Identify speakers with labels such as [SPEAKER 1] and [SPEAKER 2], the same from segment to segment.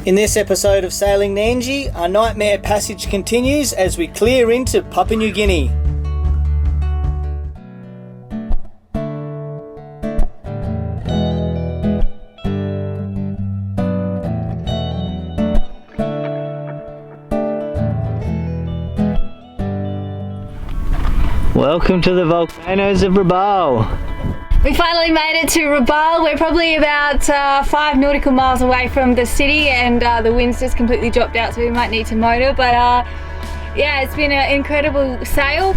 [SPEAKER 1] In this episode of Sailing Nandji, our nightmare passage continues as we clear into Papua New Guinea. Welcome to the volcanoes of Rabaul.
[SPEAKER 2] We finally made it to Rabaul. We're probably about 5 nautical miles away from the city, and the wind's just completely dropped out, so we might need to motor. But yeah, it's been an incredible sail.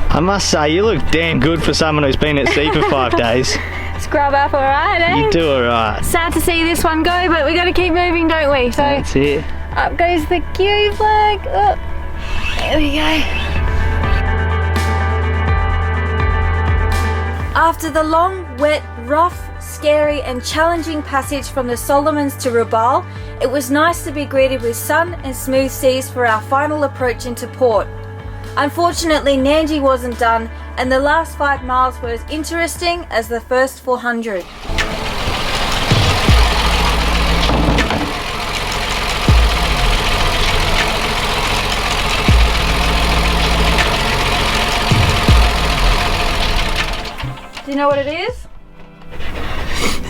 [SPEAKER 1] I must say, you look damn good for someone who's been at sea for 5 days.
[SPEAKER 2] Scrub up alright, eh?
[SPEAKER 1] You do alright.
[SPEAKER 2] Sad to see this one go, but we got to keep moving, don't we? So
[SPEAKER 1] that's it.
[SPEAKER 2] Up goes the Q flag. Oh, there we go. After the long, wet, rough, scary and challenging passage from the Solomons to Rabaul, it was nice to be greeted with sun and smooth seas for our final approach into port. Unfortunately, Nandji wasn't done, and the last 5 miles were as interesting as the first 400. Do you know what it is?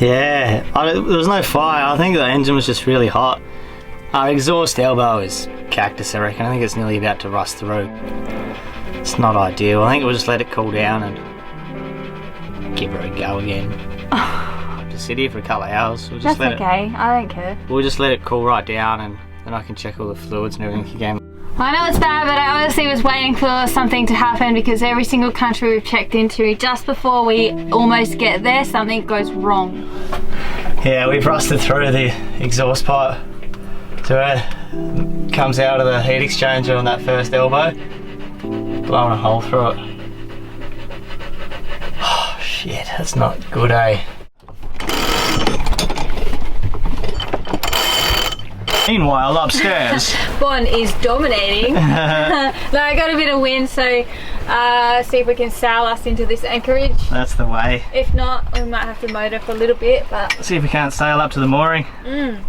[SPEAKER 1] Yeah, there was no fire. I think the engine was just really hot. Our exhaust elbow is cactus, I reckon. I think it's nearly about to rust through. It's not ideal. I think we'll just let it cool down and give her a go again. Just sit here for a couple of hours. We'll just
[SPEAKER 2] That's okay, I don't care.
[SPEAKER 1] We'll just let it cool right down, and then I can check all the fluids and everything again.
[SPEAKER 2] I know it's bad, but I honestly was waiting for something to happen, because every single country we've checked into, just before we almost get there, something goes wrong.
[SPEAKER 1] Yeah, we've rusted through the exhaust pipe to where it comes out of the heat exchanger on that first elbow. Blowing a hole through it. Oh shit, that's not good, eh? Meanwhile, upstairs,
[SPEAKER 2] Bon is dominating. No, I got a bit of wind, so see if we can sail us into this anchorage.
[SPEAKER 1] That's the way.
[SPEAKER 2] If not, we might have to motor for a little bit, but...
[SPEAKER 1] See if we can't sail up to the mooring.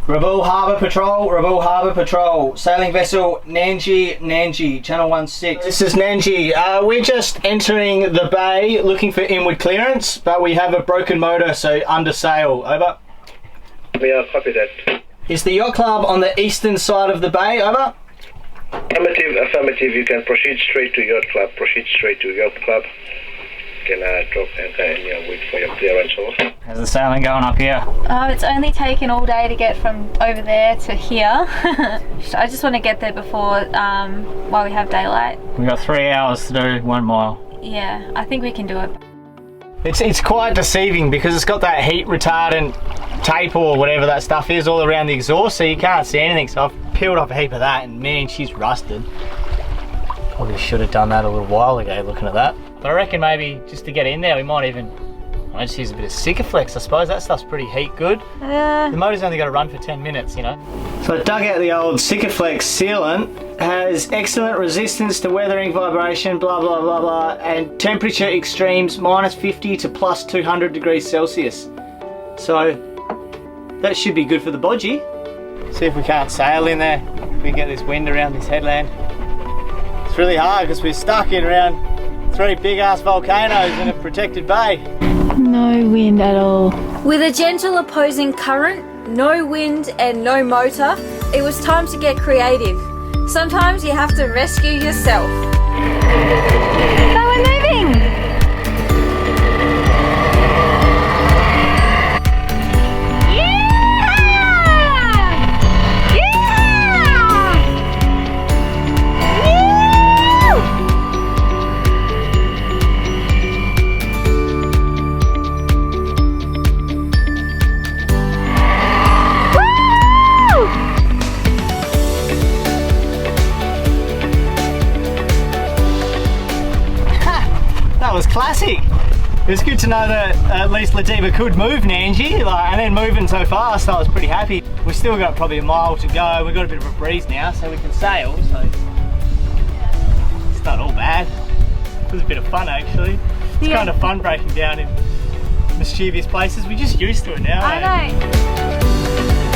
[SPEAKER 1] Rabaul Harbour Patrol, Rabaul Harbour Patrol. Sailing vessel Nandji, Nandji, channel 16. This is Nandji. We're just entering the bay looking for inward clearance, but we have a broken motor, so under sail. Over.
[SPEAKER 3] Yeah, copy that.
[SPEAKER 1] Is the yacht club on the eastern side of the bay? Over.
[SPEAKER 3] Affirmative, affirmative. You can proceed straight to yacht club. Proceed straight to yacht club. You can drop anchor and wait for your clearance. Over.
[SPEAKER 1] How's the sailing going up here?
[SPEAKER 2] It's only taken all day to get from over there to here. I just want to get there before, while we have daylight.
[SPEAKER 1] We've got 3 hours to do 1 mile.
[SPEAKER 2] Yeah, I think we can do it.
[SPEAKER 1] It's quite deceiving because it's got that heat retardant tape or whatever that stuff is all around the exhaust, so you can't see anything. So I've peeled off a heap of that, and man, she's rusted. Probably should have done that a little while ago looking at that. But I reckon maybe just to get in there we might even just use a bit of Sikaflex. I suppose that stuff's pretty heat good. The motor's only got to run for 10 minutes, you know. So I dug out the old Sikaflex sealant. Has excellent resistance to weathering, vibration, blah blah blah blah, and temperature extremes -50 to +200 degrees Celsius. So that should be good for the bodgy. See if we can't sail in there. We can get this wind around this headland. It's really hard because we're stuck in around 3 big ass volcanoes in a protected bay.
[SPEAKER 2] No wind at all.
[SPEAKER 4] With a gentle opposing current, no wind and no motor, it was time to get creative. Sometimes you have to rescue yourself.
[SPEAKER 2] No, we're moving!
[SPEAKER 1] That was classic. It was good to know that at least Latiba could move Nandji, and then moving so fast, I was pretty happy. We've still got probably a mile to go. We've got a bit of a breeze now, so we can sail, so it's not all bad. It was a bit of fun actually. It's kind of fun breaking down in mischievous places. We're just used to it now.
[SPEAKER 2] I know.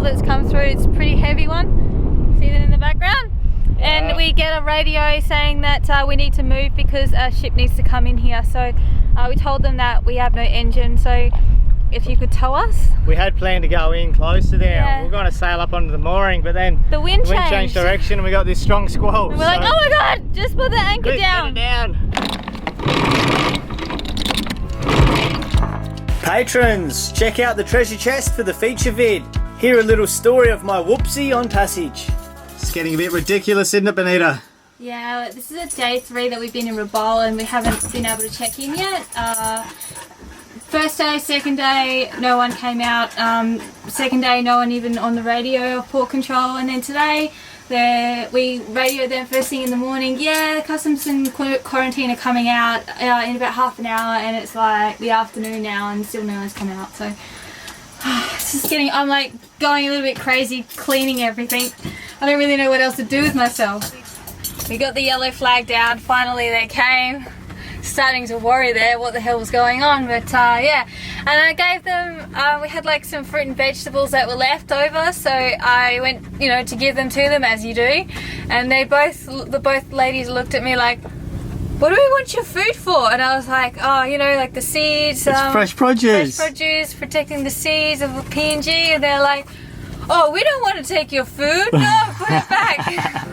[SPEAKER 2] that's come through. It's a pretty heavy one. See that in the background? And we get a radio saying that we need to move because a ship needs to come in here. So we told them that we have no engine, so if you could tow us.
[SPEAKER 1] We had planned to go in closer there.
[SPEAKER 2] Yeah.
[SPEAKER 1] We were going to sail up onto the mooring, but then
[SPEAKER 2] the wind
[SPEAKER 1] changed direction and we got this strong squall.
[SPEAKER 2] And we're like, oh my god, just put the anchor down.
[SPEAKER 1] Get it down. Patrons, check out the treasure chest for the feature vid. Hear a little story of my whoopsie on passage. It's getting a bit ridiculous, isn't it, Benita?
[SPEAKER 2] Yeah, this is a day 3 that we've been in Rabaul and we haven't been able to check in yet. First day, second day, no one came out. Second day, no one even on the radio or port control. And then today, we radioed them first thing in the morning. Yeah, customs and quarantine are coming out in about half an hour, and it's like the afternoon now, and still no one's come out. So it's just I'm like going a little bit crazy, cleaning everything. I don't really know what else to do with myself. We got the yellow flag down. Finally, they came. Starting to worry there what the hell was going on, but yeah, and I gave them we had like some fruit and vegetables that were left over, so I went, you know, to give them to them as you do, and the both ladies looked at me like, what do we want your food for? And I was like, oh, you know, like the seeds,
[SPEAKER 1] it's fresh produce,
[SPEAKER 2] protecting the seeds of PNG. And they're like, oh, we don't want to take your food, no, put it back.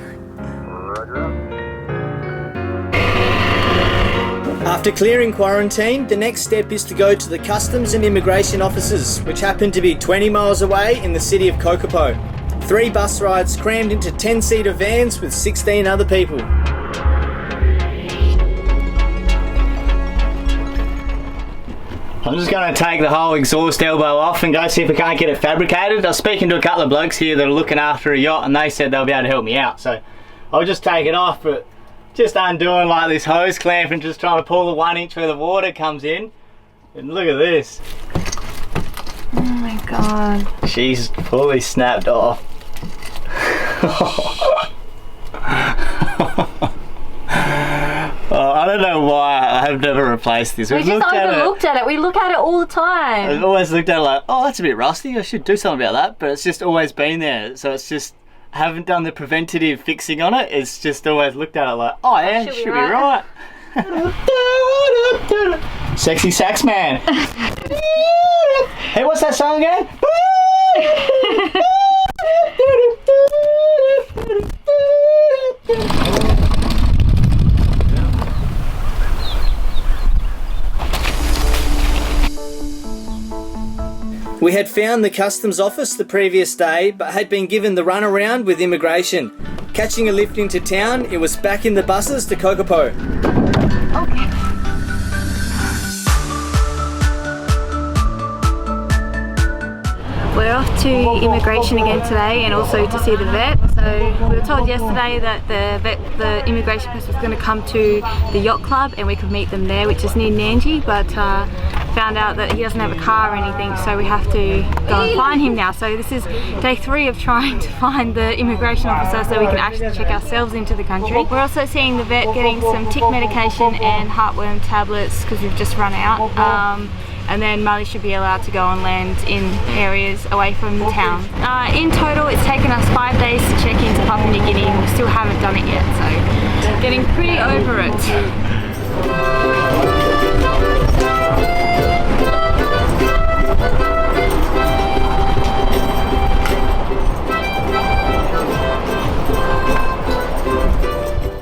[SPEAKER 1] After clearing quarantine, the next step is to go to the customs and immigration offices, which happen to be 20 miles away in the city of Kokopo. 3 bus rides crammed into 10-seater vans with 16 other people. I'm just going to take the whole exhaust elbow off and go see if we can't get it fabricated. I was speaking to a couple of blokes here that are looking after a yacht, and they said they'll be able to help me out, so I'll just take it off, but just undoing like this hose clamp and just trying to pull the 1 inch where the water comes in. And look at this.
[SPEAKER 2] Oh my god.
[SPEAKER 1] She's fully snapped off. Oh, I don't know why I have never replaced this.
[SPEAKER 2] We just overlooked at it. We look at it all the time.
[SPEAKER 1] I've always looked at it like, oh, that's a bit rusty. I should do something about that. But it's just always been there. So it's just, I haven't done the preventative fixing on it. It's just always looked at it like, oh yeah, should be right. Sexy sax man. Hey, what's that song again? We had found the customs office the previous day, but had been given the runaround with immigration. Catching a lift into town, it was back in the buses to Kokopo.
[SPEAKER 2] Okay. We're off to immigration again today, and also to see the vet. So we were told yesterday that the immigration person was going to come to the yacht club and we could meet them there, which is near Nandji, but found out that he doesn't have a car or anything, so we have to go and find him now. So this is day 3 of trying to find the immigration officer so we can actually check ourselves into the country. We're also seeing the vet, getting some tick medication and heartworm tablets because we've just run out. And then Molly should be allowed to go on land in areas away from the town. In total, it's taken us 5 days to check into Papua New Guinea, and we still haven't done it yet, so getting pretty over it.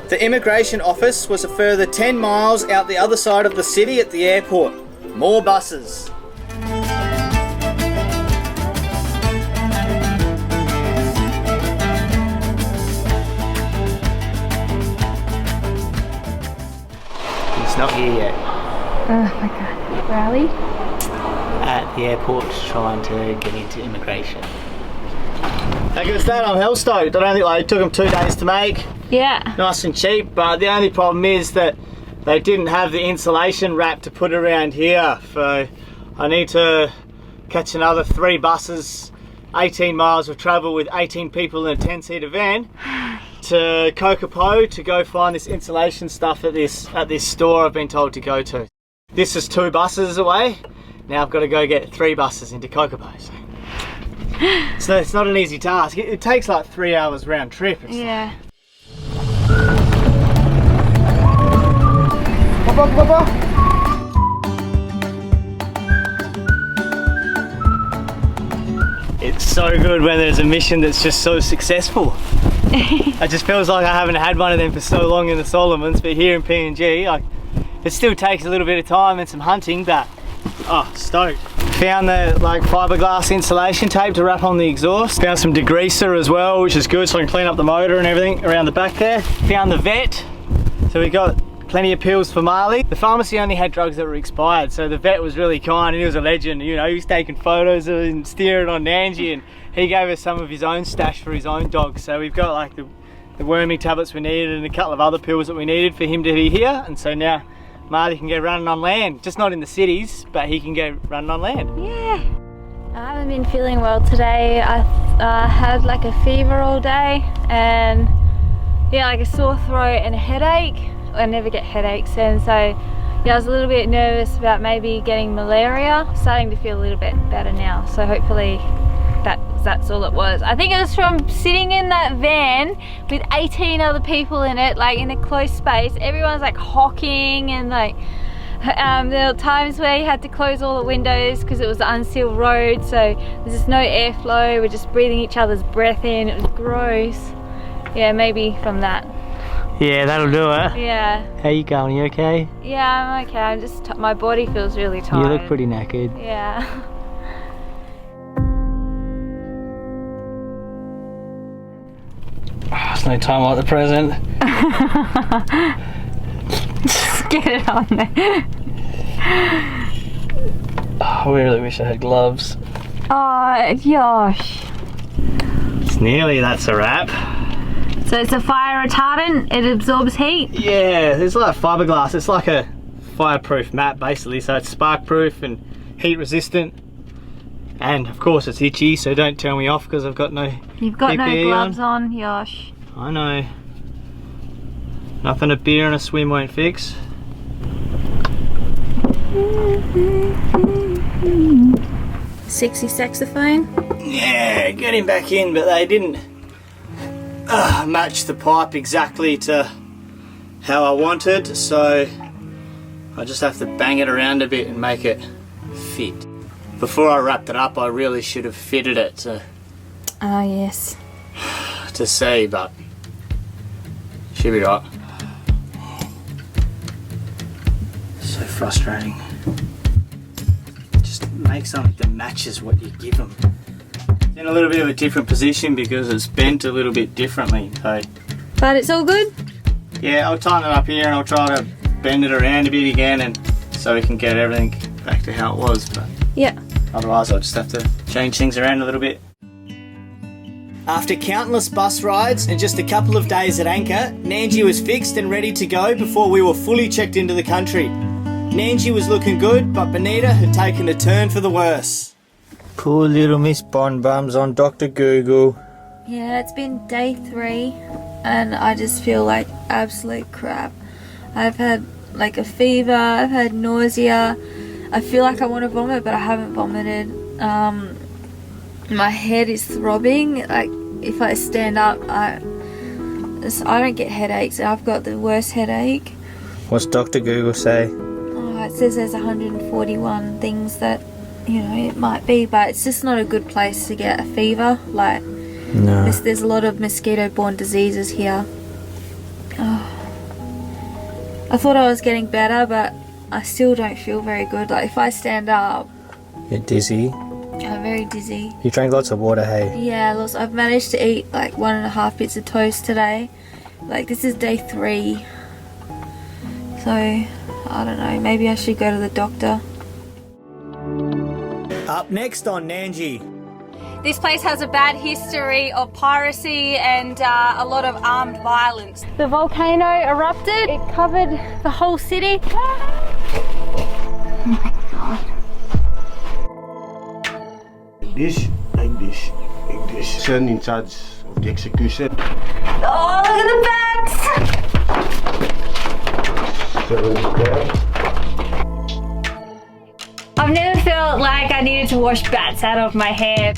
[SPEAKER 2] The immigration office was a further 10 miles out the other side of the city at the airport. More buses. It's not here yet. Oh my god. Where are we?
[SPEAKER 1] At the airport, trying to get into immigration. How good is that? I'm hell stoked. I don't think it took them 2 days to make.
[SPEAKER 2] Yeah.
[SPEAKER 1] Nice and cheap, but the only problem is that they didn't have the insulation wrap to put around here, so I need to catch another 3 buses, 18 miles of travel with 18 people in a 10-seater van to Kokopo to go find this insulation stuff at this store I've been told to go to. This is 2 buses away. Now I've got to go get 3 buses into Kokopo. So So it's not an easy task. It takes like 3 hours round trip.
[SPEAKER 2] Yeah.
[SPEAKER 1] It's so good when there's a mission that's just so successful. It just feels like I haven't had one of them for so long in the Solomons, but here in PNG, like, it still takes a little bit of time and some hunting, but oh, stoked. Found the like fiberglass insulation tape to wrap on the exhaust. Found some degreaser as well, which is good, so I can clean up the motor and everything around the back there. Found the vet, so we got plenty of pills for Marley. The pharmacy only had drugs that were expired, so the vet was really kind and he was a legend. You know, he was taking photos of him steering on Nandji, and he gave us some of his own stash for his own dog. So we've got like the worming tablets we needed and a couple of other pills that we needed for him to be here. And so now Marley can get running on land, just not in the cities, but he can go running on land.
[SPEAKER 2] Yeah. I haven't been feeling well today. I had like a fever all day and yeah, like a sore throat and a headache. I never get headaches, and so yeah, I was a little bit nervous about maybe getting malaria. Starting to feel a little bit better now, so hopefully that's all it was. I think it was from sitting in that van with 18 other people in it, like in a close space. Everyone's like hocking, and like there were times where you had to close all the windows because it was an unsealed road, so there's just no airflow. We're just breathing each other's breath in. It was gross. Yeah, maybe from that.
[SPEAKER 1] Yeah, that'll do it.
[SPEAKER 2] Yeah.
[SPEAKER 1] How you going? You okay?
[SPEAKER 2] Yeah, I'm okay. I'm just my body feels really tired.
[SPEAKER 1] You look pretty knackered.
[SPEAKER 2] Yeah.
[SPEAKER 1] There's no time like the present.
[SPEAKER 2] Just get it on there.
[SPEAKER 1] Oh, I really wish I had gloves.
[SPEAKER 2] Oh, Yosh.
[SPEAKER 1] It's nearly, that's a wrap.
[SPEAKER 2] So it's a fire retardant, it absorbs heat?
[SPEAKER 1] Yeah, it's like fiberglass. It's like a fireproof mat basically, so it's spark proof and heat resistant. And of course it's itchy, so don't tell me off because I've got no
[SPEAKER 2] You've got
[SPEAKER 1] PPE
[SPEAKER 2] no gloves on, Yosh.
[SPEAKER 1] I know. Nothing a beer and a swim won't fix.
[SPEAKER 2] Sexy saxophone?
[SPEAKER 1] Yeah, get him back in, but they didn't match the pipe exactly to how I wanted, so I just have to bang it around a bit and make it fit. Before I wrapped it up, I really should have fitted it to
[SPEAKER 2] yes.
[SPEAKER 1] to see, but should be right. So frustrating. Just make something that matches what you give them. In a little bit of a different position because it's bent a little bit differently. So
[SPEAKER 2] But it's all good?
[SPEAKER 1] yeah, I'll tighten it up here and I'll try to bend it around a bit again, and so we can get everything back to how it was. But
[SPEAKER 2] Yeah.
[SPEAKER 1] otherwise I'll just have to change things around a little bit. After countless bus rides and just a couple of days at anchor, Nandji was fixed and ready to go before we were fully checked into the country. Nandji was looking good, but Bonita had taken a turn for the worse. Poor little Miss Bonbum's on Dr. Google.
[SPEAKER 2] Yeah, it's been day 3 and I just feel like absolute crap. I've had like a fever, I've had nausea, I feel like I want to vomit but I haven't vomited. My head is throbbing, like if I stand up I don't get headaches. I've got the worst headache.
[SPEAKER 1] What's Dr. Google say?
[SPEAKER 2] Oh, it says there's 141 things that, you know, it might be, but it's just not a good place to get a fever. Like,
[SPEAKER 1] No.
[SPEAKER 2] there's a lot of mosquito-borne diseases here. Oh. I thought I was getting better, but I still don't feel very good. Like, if I stand up,
[SPEAKER 1] You're dizzy.
[SPEAKER 2] I'm very dizzy.
[SPEAKER 1] You drank lots of water, hey?
[SPEAKER 2] Yeah, I've managed to eat like 1.5 bits of toast today. Like, this is day 3. So, I don't know, maybe I should go to the doctor.
[SPEAKER 1] Up next on Nandji.
[SPEAKER 2] This place has a bad history of piracy and a lot of armed violence. The volcano erupted, it covered the whole city. Oh my god.
[SPEAKER 5] English, son in charge of the execution.
[SPEAKER 2] Oh, look at the bats! I've never felt like I needed to wash bats out of my hair.